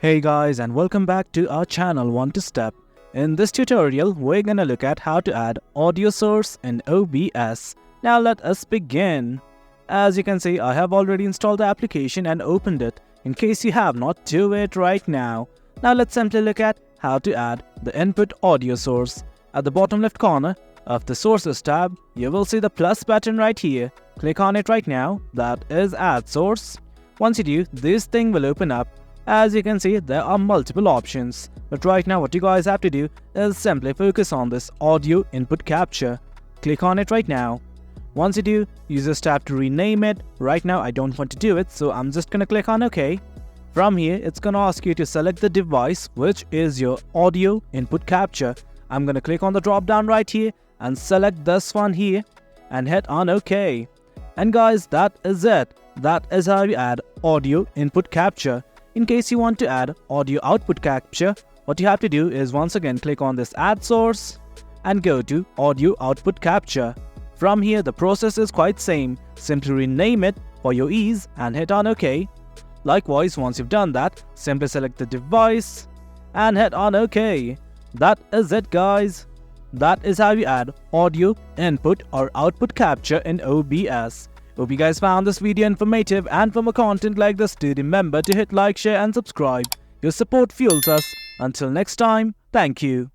Hey guys, and welcome back to our channel One to Step. In this tutorial, we're gonna look at how to add audio source in OBS. Now let us begin. As you can see, I have already installed the application and opened it. In case you have not, do it right now. Now let's simply look at how to add the input audio source. At the bottom left corner of the sources tab, you will see the plus button right here. Click on it right now. That is add source. Once you do, this thing will open up. As you can see, there are multiple options, but right now what you guys have to do is simply focus on this audio input capture. Click on it right now. Once you do, use this tab to rename it. Right now I don't want to do it, so I'm just gonna click on OK. From here, it's gonna ask you to select the device which is your audio input capture. I'm gonna click on the drop down right here and select this one here and hit on OK. And guys, that is it. That is how you add audio input capture. In case you want to add audio output capture, what you have to do is once again click on this add source and go to audio output capture. From here, the process is quite same. Simply rename it for your ease and hit on OK. Likewise, once you've done that, simply select the device and hit on OK. That is it, guys. That is how you add audio input or output capture in OBS. Hope you guys found this video informative, and for more content like this, do remember to hit like, share and subscribe. Your support fuels us. Until next time, thank you.